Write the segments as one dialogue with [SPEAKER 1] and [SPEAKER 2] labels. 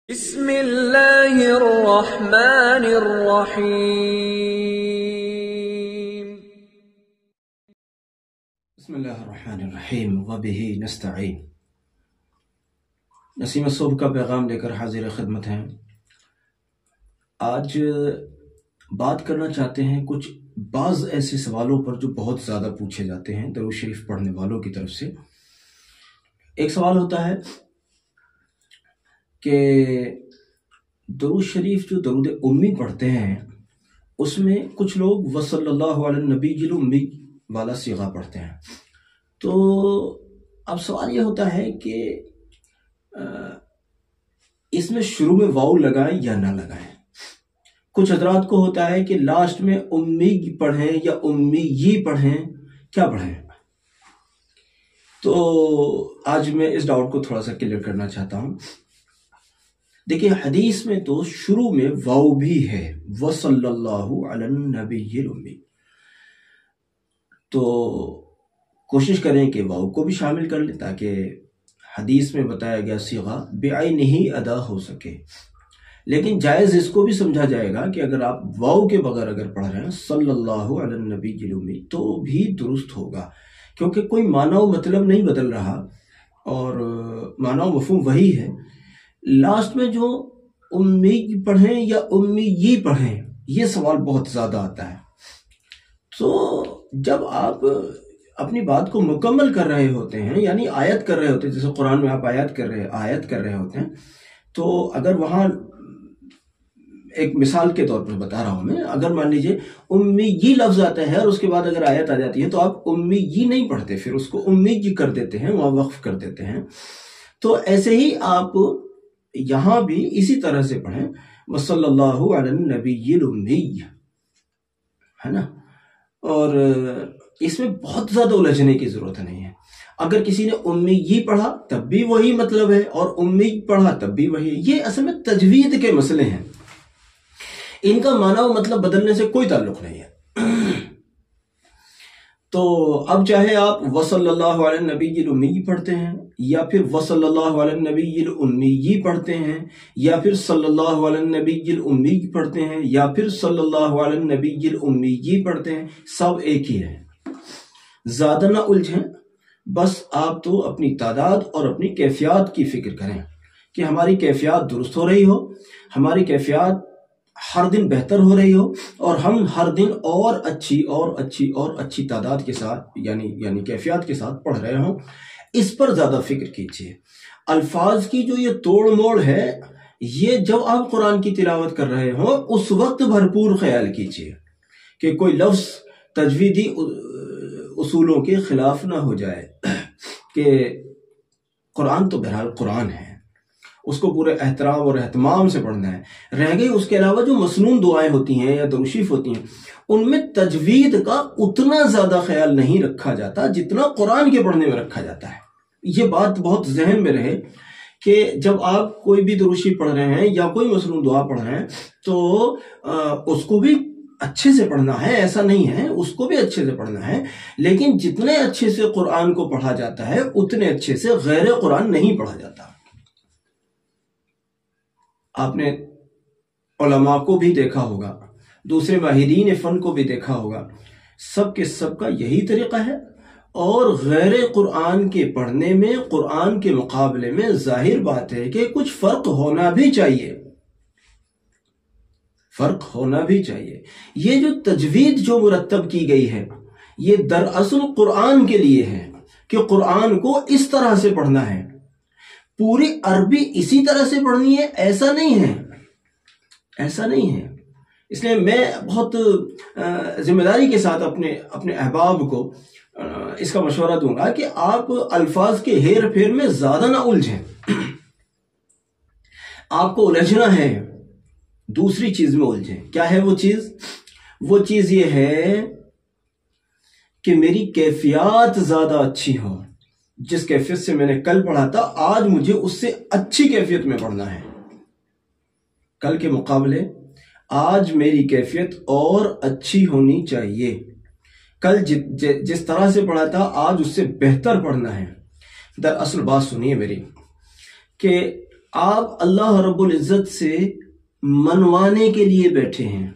[SPEAKER 1] بسم اللہ الرحمن الرحیم۔
[SPEAKER 2] بسم اللہ الرحمن الرحیم وبہ نستعین۔ نسیم صبح کا پیغام لے کر حاضر خدمت ہیں۔ آج بات کرنا چاہتے ہیں کچھ بعض ایسے سوالوں پر جو بہت زیادہ پوچھے جاتے ہیں درود شریف پڑھنے والوں کی طرف سے۔ ایک سوال ہوتا ہے کہ درود شریف جو درود امی پڑھتے ہیں اس میں کچھ لوگ وصلی اللہ علی النبی الامی والا صیغہ پڑھتے ہیں، تو اب سوال یہ ہوتا ہے کہ اس میں شروع میں واو لگائیں یا نہ لگائیں۔ کچھ حضرات کو ہوتا ہے کہ لاسٹ میں امی پڑھیں یا امی پڑھیں، کیا پڑھیں؟ تو آج میں اس ڈاؤٹ کو تھوڑا سا کلیئر کرنا چاہتا ہوں۔ دیکھیں حدیث میں تو شروع میں واو بھی ہے، وصلی اللہ علی النبی الامی، تو کوشش کریں کہ واو کو بھی شامل کر لیں تاکہ حدیث میں بتایا گیا صیغہ بعینہ ہی ادا ہو سکے۔ لیکن جائز اس کو بھی سمجھا جائے گا کہ اگر آپ واو کے بغیر اگر پڑھ رہے ہیں صلی اللہ علی النبی الامی تو بھی درست ہوگا، کیونکہ کوئی معنی و مطلب نہیں بدل رہا اور معنی و مفہوم وہی ہے۔ لاسٹ میں جو امی پڑھیں یا امی پڑھیں، یہ سوال بہت زیادہ آتا ہے۔ تو جب آپ اپنی بات کو مکمل کر رہے ہوتے ہیں، یعنی آیت کر رہے ہوتے ہیں، جیسے قرآن میں آپ آیت کر رہے ہوتے ہیں، تو اگر وہاں ایک مثال کے طور پر بتا رہا ہوں میں، اگر مان لیجئے امی لفظ آتا ہے اور اس کے بعد اگر آیت آ جاتی ہے تو آپ امی نہیں پڑھتے، پھر اس کو امی کر دیتے ہیں، وہاں وقف کر دیتے ہیں۔ تو ایسے ہی آپ یہاں بھی اسی طرح سے پڑھیں وصلی اللہ علی النبی الامی، ہے نا۔ اور اس میں بہت زیادہ الجھنے کی ضرورت نہیں ہے۔ اگر کسی نے امی پڑھا تب بھی وہی مطلب ہے اور امی پڑھا تب بھی وہی ہے۔ یہ اصل میں تجوید کے مسئلے ہیں، ان کا معنی و مطلب بدلنے سے کوئی تعلق نہیں ہے۔ تو اب چاہے آپ وصلی اللہ علی النبی الامی پڑھتے ہیں یا پھر وصلی اللہ علی النبی الامی پڑھتے ہیں یا پھر صلی اللہ علی النبی الامی پڑھتے ہیں یا پھر صلی اللہ علی النبی الامی پڑھتے ہیں، سب ایک ہی ہے۔ زیادہ نہ الجھیں، بس آپ تو اپنی تعداد اور اپنی کیفیات کی فکر کریں کہ ہماری کیفیات درست ہو رہی ہو، ہماری کیفیات ہر دن بہتر ہو رہی ہو، اور ہم ہر دن اور اچھی تعداد کے ساتھ یعنی کیفیات کے ساتھ پڑھ رہے ہوں۔ اس پر زیادہ فکر کیجیے۔ الفاظ کی جو یہ توڑ موڑ ہے، یہ جب آپ قرآن کی تلاوت کر رہے ہوں اس وقت بھرپور خیال کیجیے کہ کوئی لفظ تجویدی اصولوں کے خلاف نہ ہو جائے، کہ قرآن تو بہرحال قرآن ہے، اس کو پورے احترام اور اہتمام سے پڑھنا ہے۔ رہ گئی اس کے علاوہ جو مسنون دعائیں ہوتی ہیں یا درود شریف ہوتی ہیں، ان میں تجوید کا اتنا زیادہ خیال نہیں رکھا جاتا جتنا قرآن کے پڑھنے میں رکھا جاتا ہے۔ یہ بات بہت ذہن میں رہے کہ جب آپ کوئی بھی درود شریف پڑھ رہے ہیں یا کوئی مسنون دعا پڑھ رہے ہیں تو اس کو بھی اچھے سے پڑھنا ہے، ایسا نہیں ہے، اس کو بھی اچھے سے پڑھنا ہے، لیکن جتنے اچھے سے قرآن کو پڑھا جاتا ہے اتنے اچھے سے غیر قرآن نہیں پڑھا جاتا۔ آپ نے علماء کو بھی دیکھا ہوگا، دوسرے ماہرین فن کو بھی دیکھا ہوگا، سب کے سب کا یہی طریقہ ہے۔ اور غیر قرآن کے پڑھنے میں قرآن کے مقابلے میں ظاہر بات ہے کہ کچھ فرق ہونا بھی چاہیے، یہ جو تجوید جو مرتب کی گئی ہے یہ دراصل قرآن کے لیے ہے کہ قرآن کو اس طرح سے پڑھنا ہے، پوری عربی اسی طرح سے پڑھنی ہے، ایسا نہیں ہے۔ اس لیے میں بہت ذمہ داری کے ساتھ اپنے احباب کو اس کا مشورہ دوں گا کہ آپ الفاظ کے ہیر پھیر میں زیادہ نہ الجھیں۔ آپ کو الجھنا ہے دوسری چیز میں الجھیں۔ کیا ہے وہ چیز یہ ہے کہ میری کیفیات زیادہ اچھی ہوں، جس کیفیت سے میں نے کل پڑھا تھا آج مجھے اس سے اچھی کیفیت میں پڑھنا ہے، کل کے مقابلے آج میری کیفیت اور اچھی ہونی چاہیے، کل جس طرح سے پڑھا تھا آج اس سے بہتر پڑھنا ہے۔ دراصل بات سنیے میری کہ آپ اللہ رب العزت سے منوانے کے لیے بیٹھے ہیں۔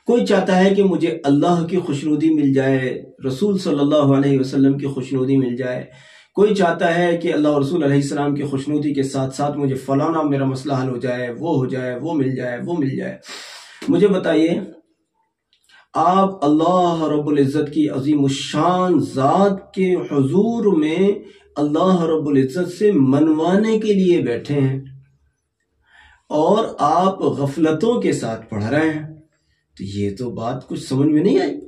[SPEAKER 2] کوئی چاہتا ہے کہ مجھے اللہ کی خوشنودی مل جائے، رسول صلی اللہ علیہ وسلم کی خوشنودی مل جائے، کوئی چاہتا ہے کہ اللہ رسول علیہ السلام کی خوشنودی کے ساتھ ساتھ مجھے فلانا میرا مسئلہ حل ہو جائے، وہ ہو جائے، وہ مل جائے، وہ مل جائے۔ مجھے بتائیے، آپ اللہ رب العزت کی عظیم الشان ذات کے حضور میں اللہ رب العزت سے منوانے کے لیے بیٹھے ہیں اور آپ غفلتوں کے ساتھ پڑھ رہے ہیں، تو یہ تو بات کچھ سمجھ میں نہیں آئی۔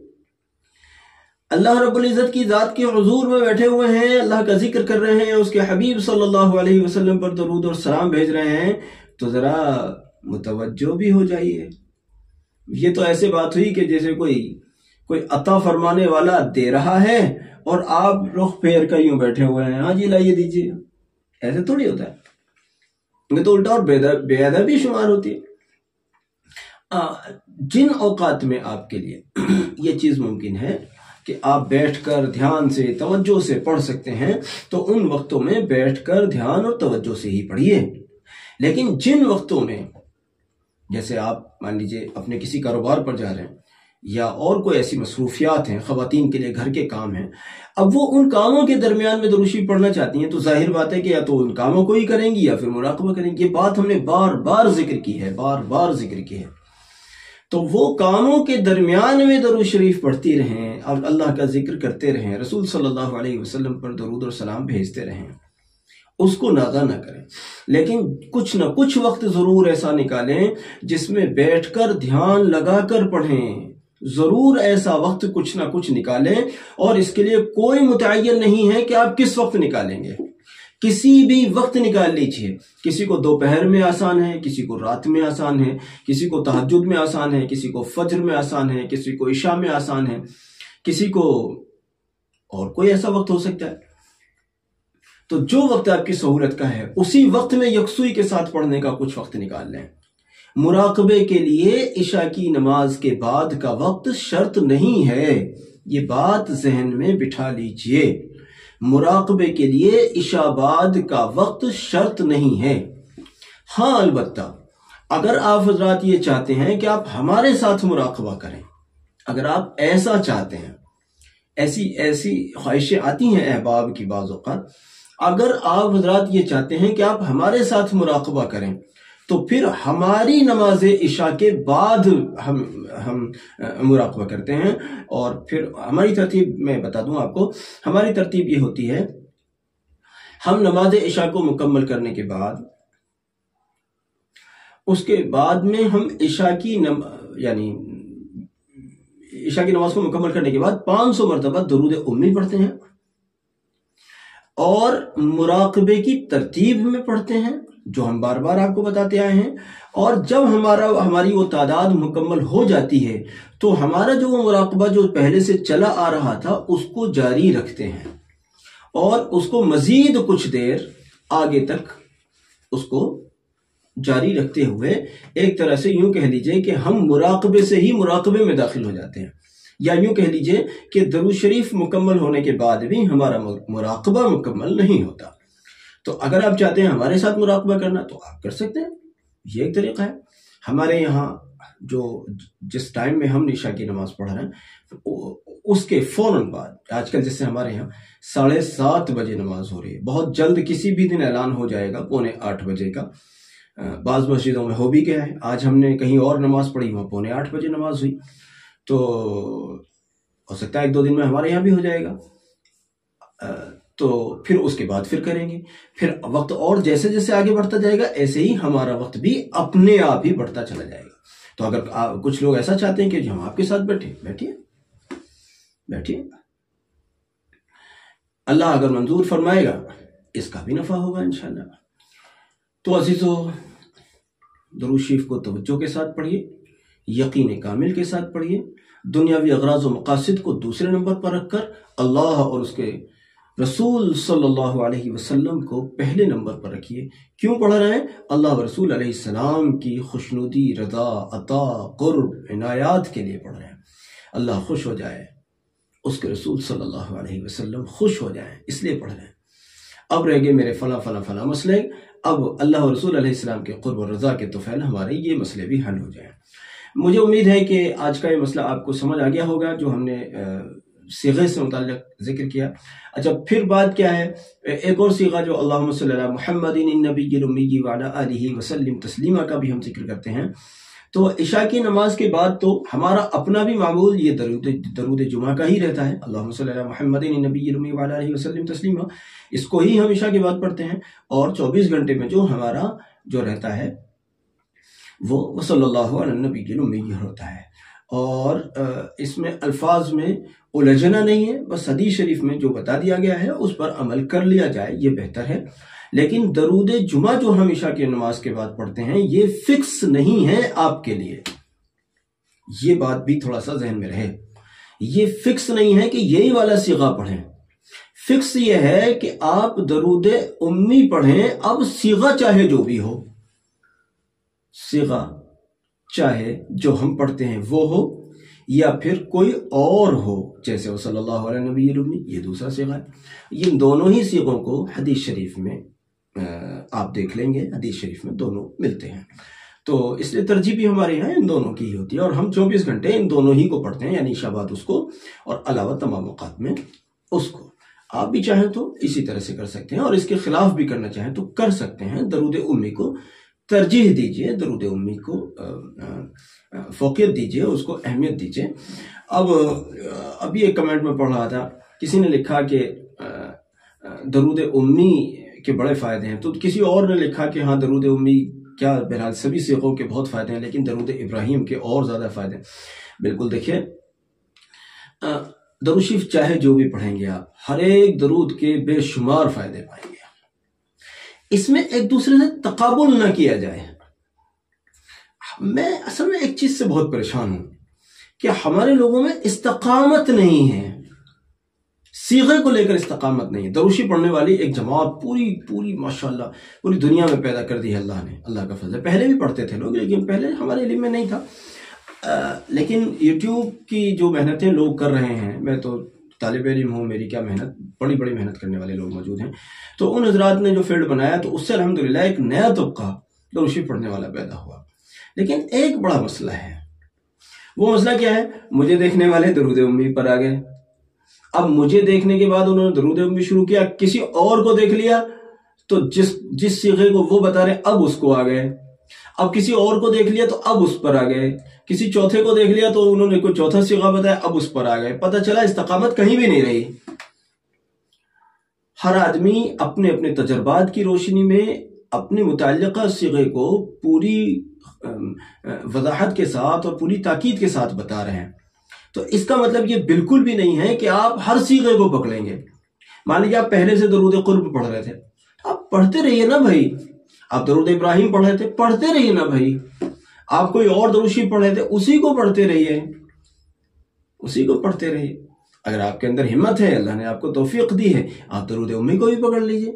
[SPEAKER 2] اللہ رب العزت کی ذات کے حضور میں بیٹھے ہوئے ہیں، اللہ کا ذکر کر رہے ہیں، اس کے حبیب صلی اللہ علیہ وسلم پر درود اور سلام بھیج رہے ہیں، تو ذرا متوجہ بھی ہو جائیے۔ یہ تو ایسے بات ہوئی کہ جیسے کوئی عطا فرمانے والا دے رہا ہے اور آپ رخ پھیر کر یوں بیٹھے ہوئے ہیں، ہاں جی لائیے دیجیے۔ ایسے تھوڑی ہوتا ہے، یہ تو الٹا اور بے ادبی شمار ہوتی ہے۔ جن اوقات میں آپ کے لیے یہ چیز ممکن ہے کہ آپ بیٹھ کر دھیان سے توجہ سے پڑھ سکتے ہیں، تو ان وقتوں میں بیٹھ کر دھیان اور توجہ سے ہی پڑھیے۔ لیکن جن وقتوں میں، جیسے آپ مان لیجیے اپنے کسی کاروبار پر جا رہے ہیں یا اور کوئی ایسی مصروفیات ہیں، خواتین کے لیے گھر کے کام ہیں، اب وہ ان کاموں کے درمیان میں درود شریف پڑھنا چاہتی ہیں، تو ظاہر بات ہے کہ یا تو ان کاموں کو ہی کریں گی یا پھر مراقبہ کریں گی۔ یہ بات ہم نے بار بار ذکر کی ہے، بار بار ذکر کی ہے۔ تو وہ کاموں کے درمیان میں درود شریف پڑھتی رہیں اور اللہ کا ذکر کرتے رہیں، رسول صلی اللہ علیہ وسلم پر درود اور سلام بھیجتے رہیں، اس کو ناغہ نہ کریں۔ لیکن کچھ نہ کچھ وقت ضرور ایسا نکالیں جس میں بیٹھ کر دھیان لگا کر پڑھیں، ضرور ایسا وقت کچھ نہ کچھ نکالیں، اور اس کے لیے کوئی متعین نہیں ہے کہ آپ کس وقت نکالیں گے، کسی بھی وقت نکال لیجیے۔ کسی کو دوپہر میں آسان ہے، کسی کو رات میں آسان ہے، کسی کو تہجد میں آسان ہے، کسی کو فجر میں آسان ہے، کسی کو عشاء میں آسان ہے، کسی کو اور کوئی ایسا وقت ہو سکتا ہے۔ تو جو وقت آپ کی سہولت کا ہے اسی وقت میں یکسوئی کے ساتھ پڑھنے کا کچھ وقت نکال لیں۔ مراقبے کے لیے عشاء کی نماز کے بعد کا وقت شرط نہیں ہے، یہ بات ذہن میں بٹھا لیجئے۔ مراقبے کے لیے عشاء بعد کا وقت شرط نہیں ہے۔ ہاں البتہ اگر آپ حضرات یہ چاہتے ہیں کہ آپ ہمارے ساتھ مراقبہ کریں، اگر آپ ایسا چاہتے ہیں، ایسی خواہشیں آتی ہیں احباب کی بعض اوقات، اگر آپ حضرات یہ چاہتے ہیں کہ آپ ہمارے ساتھ مراقبہ کریں، تو پھر ہماری نماز عشاء کے بعد ہم مراقبہ کرتے ہیں۔ اور پھر ہماری ترتیب میں بتا دوں آپ کو، ہماری ترتیب یہ ہوتی ہے، ہم نماز عشاء کو مکمل کرنے کے بعد، اس کے بعد میں ہم عشاء کی نماز کو مکمل کرنے کے بعد 500 مرتبہ درود امی پڑھتے ہیں اور مراقبے کی ترتیب میں پڑھتے ہیں جو ہم بار بار آپ کو بتاتے آئے ہیں۔ اور جب ہماری وہ تعداد مکمل ہو جاتی ہے تو ہمارا جو وہ مراقبہ جو پہلے سے چلا آ رہا تھا اس کو جاری رکھتے ہیں، اور اس کو مزید کچھ دیر آگے تک اس کو جاری رکھتے ہوئے ایک طرح سے یوں کہہ لیجئے کہ ہم مراقبے سے ہی مراقبے میں داخل ہو جاتے ہیں، یا یوں کہہ لیجئے کہ درود شریف مکمل ہونے کے بعد بھی ہمارا مراقبہ مکمل نہیں ہوتا۔ تو اگر آپ چاہتے ہیں ہمارے ساتھ مراقبہ کرنا تو آپ کر سکتے ہیں، یہ ایک طریقہ ہے۔ ہمارے یہاں جس ٹائم میں ہم عشاء کی نماز پڑھ رہے ہیں اس کے فوراً بعد، آج کل جیسے ہمارے یہاں 7:30 بجے نماز ہو رہی ہے، بہت جلد کسی بھی دن اعلان ہو جائے گا 7:45 بجے کا۔ بعض مسجدوں میں ہو بھی گیا ہے، آج ہم نے کہیں اور نماز پڑھی، وہاں 7:45 بجے نماز ہوئی، تو ہو سکتا ہے 1-2 دن میں ہمارے یہاں بھی ہو جائے گا۔ تو پھر اس کے بعد پھر کریں گے، پھر وقت اور جیسے جیسے آگے بڑھتا جائے گا ایسے ہی ہمارا وقت بھی اپنے آپ ہی بڑھتا چلا جائے گا۔ تو اگر کچھ لوگ ایسا چاہتے ہیں کہ ہم آپ کے ساتھ بیٹھیے، اللہ اگر منظور فرمائے گا اس کا بھی نفع ہوگا انشاءاللہ۔ تو عزیزو، درود شریف کو توجہ کے ساتھ پڑھیے، یقین کامل کے ساتھ پڑھیے، دنیاوی اغراض و مقاصد کو دوسرے نمبر پر رکھ کر اللہ اور اس کے رسول صلی اللہ علیہ وسلم کو پہلے نمبر پر رکھیے۔ کیوں پڑھ رہے ہیں؟ اللہ و رسول علیہ السلام کی خوشنودی، رضا، عطا، قرب، عنایات کے لیے پڑھ رہے ہیں۔ اللہ خوش ہو جائے، اس کے رسول صلی اللہ علیہ وسلم خوش ہو جائیں، اس لیے پڑھ رہے ہیں۔ اب رہ گئے میرے فلاں مسئلے، اب اللہ اور رسول علیہ السلام کے قرب و رضا کے طفیل ہمارے یہ مسئلے بھی حل ہو جائیں۔ مجھے امید ہے کہ آج کا یہ مسئلہ آپ کو سمجھ آ گیا ہوگا جو ہم نے صیغے سے متعلق ذکر کیا۔ اچھا پھر بات کیا ہے، ایک اور صیغہ جو اللہم صلی علی محمد النبی الامی وعلی آلہ وسلم تسلیما کا بھی ہم ذکر کرتے ہیں۔ تو عشاء کی نماز کے بعد تو ہمارا اپنا بھی معمول یہ درود جمعہ کا ہی رہتا ہے، اللہم صلی علی محمد النبی الامی وعلی آلہ وسلم تسلیما، اس کو ہی ہم عشاء کے بعد پڑھتے ہیں، اور 24 گھنٹے میں جو ہمارا جو رہتا ہے وہ صلی اللہ علی النبی الامی ہوتا ہے۔ اور اس میں الفاظ میں الجھنا نہیں ہے، بس حدیث شریف میں جو بتا دیا گیا ہے اس پر عمل کر لیا جائے یہ بہتر ہے۔ لیکن درود جمعہ جو ہم عشاء کی نماز کے بعد پڑھتے ہیں یہ فکس نہیں ہے آپ کے لیے، یہ بات بھی تھوڑا سا ذہن میں رہے، یہ فکس نہیں ہے کہ یہی والا صیغہ پڑھیں، فکس یہ ہے کہ آپ درود امی پڑھیں، اب صیغہ چاہے جو بھی ہو، صیغہ چاہے جو ہم پڑھتے ہیں وہ ہو یا پھر کوئی اور ہو، جیسے وہ صلی اللہ علیہ نبی الامی، یہ دوسرا صیغہ ہے۔ یہ دونوں ہی صیغوں کو حدیث شریف میں آپ دیکھ لیں گے، حدیث شریف میں دونوں ملتے ہیں، تو اس لیے ترجیح بھی ہمارے یہاں ان دونوں کی ہی ہوتی ہے، اور ہم 24 گھنٹے ان دونوں ہی کو پڑھتے ہیں، یعنی عشاء بعد اس کو اور علاوہ تمام اوقات میں اس کو۔ آپ بھی چاہیں تو اسی طرح سے کر سکتے ہیں، اور اس کے خلاف بھی کرنا چاہیں تو کر سکتے ہیں، درود امی کو ترجیح دیجئے، درود امی کو فوقیت دیجئے، اس کو اہمیت دیجئے۔ ابھی ایک کمنٹ میں پڑھ رہا تھا، کسی نے لکھا کہ درود امی کے بڑے فائدے ہیں، تو کسی اور نے لکھا کہ ہاں درود امی کیا، بہرحال سبھی صیغوں کے بہت فائدے ہیں لیکن درود ابراہیم کے اور زیادہ فائدے ہیں۔ بالکل دیکھیے، درود شریف چاہے جو بھی پڑھیں گے آپ، ہر ایک درود کے بے شمار فائدے پائیں گے، اس میں ایک دوسرے سے تقابل نہ کیا جائے۔ میں اصل میں ایک چیز سے بہت پریشان ہوں کہ ہمارے لوگوں میں استقامت نہیں ہے، صیغے کو لے کر استقامت نہیں ہے۔ درود شریف پڑھنے والی ایک جماعت پوری ماشاءاللہ پوری دنیا میں پیدا کر دی ہے اللہ نے، اللہ کا فضل ہے۔ پہلے بھی پڑھتے تھے لوگ لیکن پہلے ہمارے علم میں نہیں تھا، لیکن یوٹیوب کی جو محنتیں لوگ کر رہے ہیں، میں تو طالب علم ہوں، میری کیا محنت، بڑی محنت کرنے والے لوگ موجود ہیں، تو ان حضرات نے جو فیلڈ بنایا تو اس سے الحمدللہ ایک نیا طبقہ درود شریف پڑھنے والا پیدا ہوا۔ لیکن ایک بڑا مسئلہ ہے، وہ مسئلہ کیا ہے؟ مجھے دیکھنے والے درود امی پر آ گئے، اب مجھے دیکھنے کے بعد انہوں نے درود امی شروع کیا، کسی اور کو دیکھ لیا تو جس صیغے کو وہ بتا رہے اب اس کو آ گئے، اب کسی اور کو دیکھ لیا تو اب اس پر آ گئے، کسی چوتھے کو دیکھ لیا تو انہوں نے کوئی چوتھا صیغہ بتایا اب اس پر آ گئے، پتہ چلا استقامت کہیں بھی نہیں رہی۔ ہر آدمی اپنے اپنے تجربات کی روشنی میں اپنے متعلقہ صیغے کو پوری وضاحت کے ساتھ اور پوری تاکید کے ساتھ بتا رہے ہیں، تو اس کا مطلب یہ بالکل بھی نہیں ہے کہ آپ ہر صیغے کو پکڑیں گے۔ مان لیجیے آپ پہلے سے درود قرب پڑھ رہے تھے، آپ پڑھتے رہیے نا بھائی، آپ درود ابراہیم پڑھ رہے تھے، پڑھتے رہیے نا بھائی، آپ کوئی اور درود شریف پڑھ رہے تھے اسی کو پڑھتے رہیے، اسی کو پڑھتے رہیے۔ اگر آپ کے اندر ہمت ہے، اللہ نے آپ کو توفیق دی ہے، آپ درود امی کو بھی پکڑ لیجئے۔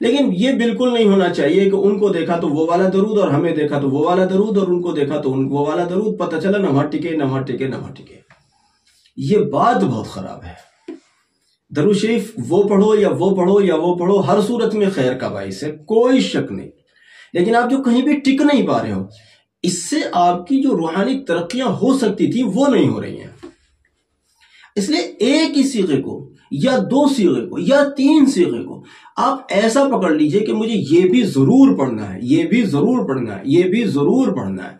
[SPEAKER 2] لیکن یہ بالکل نہیں ہونا چاہیے کہ ان کو دیکھا تو وہ والا درود اور ہمیں دیکھا تو وہ والا درود، اور ان کو دیکھا تو وہ والا درود، پتہ چلا نہ وہاں ٹکے۔ یہ بات بہت خراب ہے۔ درود شریف وہ پڑھو یا وہ پڑھو یا وہ پڑھو، ہر صورت میں خیر کا باعث ہے، کوئی شک نہیں، لیکن آپ جو کہیں بھی ٹک نہیں پا رہے ہو، اس سے آپ کی جو روحانی ترقیاں ہو سکتی تھی وہ نہیں ہو رہی ہیں۔ اس لیے ایک ہی صیغے کو یا دو صیغے کو یا تین صیغے کو آپ ایسا پکڑ لیجئے کہ مجھے یہ بھی ضرور پڑھنا ہے، یہ بھی ضرور پڑھنا ہے، یہ بھی ضرور پڑھنا ہے،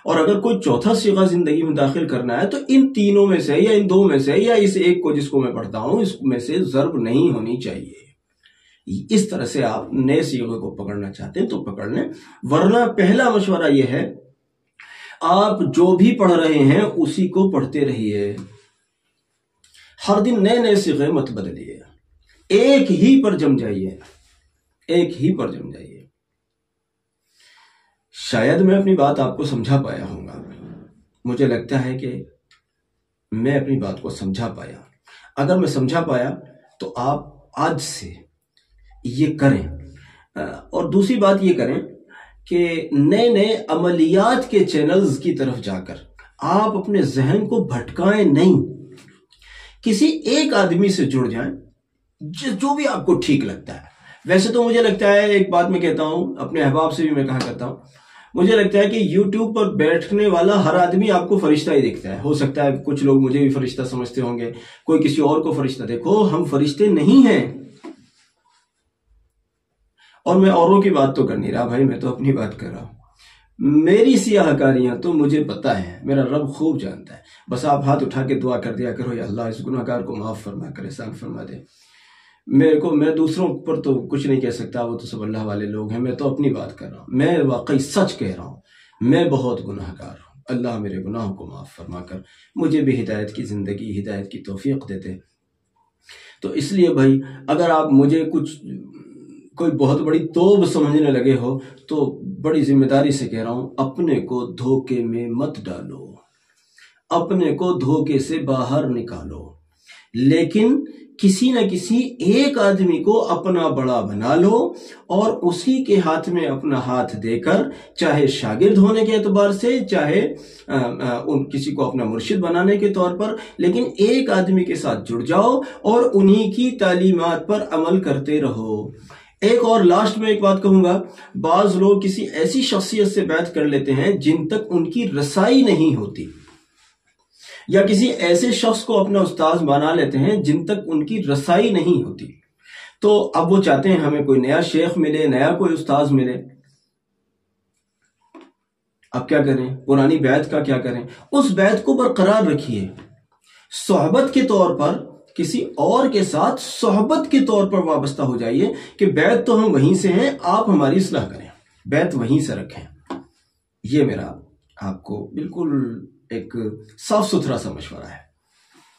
[SPEAKER 2] اور اگر کوئی چوتھا صیغہ زندگی میں داخل کرنا ہے تو ان تینوں میں سے یا ان دو میں سے یا اس ایک کو جس کو میں پڑھتا ہوں اس میں سے ضرب نہیں ہونی چاہیے۔ اس طرح سے آپ نئے صیغے کو پکڑنا چاہتے ہیں تو پکڑ لیں، ورنہ پہلا مشورہ یہ ہے آپ جو بھی پڑھ رہے ہیں اسی کو پڑھتے رہیے، ہر دن نئے نئے صیغے مت بدلیے، ایک ہی پر جم جائیے، ایک ہی پر جم جائیے۔ شاید میں اپنی بات آپ کو سمجھا پایا ہوں گا، مجھے لگتا ہے کہ میں اپنی بات کو سمجھا پایا۔ اگر میں سمجھا پایا تو آپ آج سے یہ کریں، اور دوسری بات یہ کریں کہ نئے نئے عملیات کے چینلز کی طرف جا کر آپ اپنے ذہن کو بھٹکائیں نہیں، کسی ایک آدمی سے جڑ جائیں جو بھی آپ کو ٹھیک لگتا ہے، ویسے تو مجھے لگتا ہے، ایک بات میں کہتا ہوں، اپنے احباب سے بھی میں کہا کرتا ہوں، مجھے لگتا ہے کہ یوٹیوب پر بیٹھنے والا ہر آدمی آپ کو فرشتہ ہی دیکھتا ہے. ہو سکتا ہے کچھ لوگ مجھے بھی فرشتہ سمجھتے ہوں گے، کوئی کسی اور کو فرشتہ. دیکھو ہم فرشتے نہیں ہیں. اور میں اوروں کی بات تو کر نہیں رہا بھائی، میں تو اپنی بات کر رہا ہوں. میری سیاہ کاریاں تو مجھے پتا ہے، میرا رب خوب جانتا ہے. بس آپ ہاتھ اٹھا کے دعا کر دیا کرو، یا اللہ اس گناہ گار کو معاف فرما کر احسان فرما دے. میں دوسروں پر تو کچھ نہیں کہہ سکتا، وہ تو سب اللہ والے لوگ ہیں. میں تو اپنی بات کر رہا ہوں، میں واقعی سچ کہہ رہا ہوں. میں بہت گناہ گار ہوں. اللہ میرے گناہوں کو معاف فرما کر مجھے بھی ہدایت کی زندگی، ہدایت کی توفیق دیتے. تو اس لیے بھائی اگر آپ مجھے کوئی بہت بڑی توب سمجھنے لگے ہو تو بڑی ذمہ داری سے کہہ رہا ہوں، اپنے کو دھوکے میں مت ڈالو، اپنے کو دھوکے سے باہر نکالو. لیکن کسی نہ کسی ایک آدمی کو اپنا بڑا بنا لو اور اسی کے ہاتھ میں اپنا ہاتھ دے کر، چاہے شاگرد ہونے کے اعتبار سے، چاہے کسی کو اپنا مرشد بنانے کے طور پر، لیکن ایک آدمی کے ساتھ جڑ جاؤ اور انہی کی تعلیمات پر عمل کرتے رہو. ایک اور لاسٹ میں ایک بات کہوں گا، بعض لوگ کسی ایسی شخصیت سے بیعت کر لیتے ہیں جن تک ان کی رسائی نہیں ہوتی، یا کسی ایسے شخص کو اپنا استاذ بنا لیتے ہیں جن تک ان کی رسائی نہیں ہوتی. تو اب وہ چاہتے ہیں ہمیں کوئی نیا شیخ ملے، نیا کوئی استاذ ملے. اب کیا کریں؟ پرانی بیعت کا کیا کریں؟ اس بیعت کو برقرار رکھیے. صحبت کے طور پر کسی اور کے ساتھ صحبت کے طور پر وابستہ ہو جائیے کہ بیعت تو ہم وہیں سے ہیں، آپ ہماری اصلاح کریں، بیعت وہیں سے رکھیں. یہ میرا آپ کو بالکل ایک صاف ستھرا سا مشورہ ہے،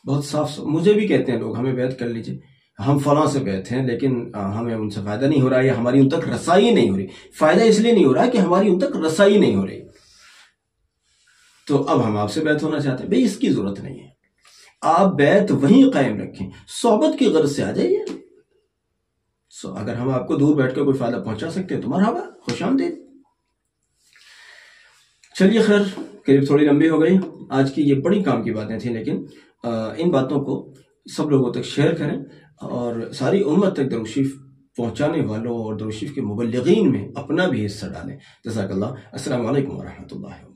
[SPEAKER 2] بہت صاف. مجھے بھی کہتے ہیں لوگ ہمیں بیعت کر لیجئے، ہم فلاں سے بیعت ہیں لیکن ہمیں ان سے فائدہ نہیں ہو رہا، یا ہماری ان تک رسائی نہیں ہو رہی. فائدہ اس لیے نہیں ہو رہا کہ ہماری ان تک رسائی نہیں ہو رہی. تو اب ہم آپ سے بیعت ہونا چاہتے ہیں، بھئی اس کی ضرورت نہیں ہے. آپ بیعت وہیں قائم رکھیں، صحبت کی غرض سے آ جائیے. اگر ہم آپ کو دور بیٹھ کر کوئی فائدہ پہنچا سکتے ہیں تو مرحبا، خوش آمدید. چلیے خیر، قریب تھوڑی لمبی ہو گئی آج کی، یہ بڑی کام کی باتیں تھیں، لیکن ان باتوں کو سب لوگوں تک شیئر کریں اور ساری امت تک درود شریف پہنچانے والوں اور درود شریف کے مبلغین میں اپنا بھی حصہ ڈالیں. جزاک اللہ. السلام علیکم ورحمۃ اللہ.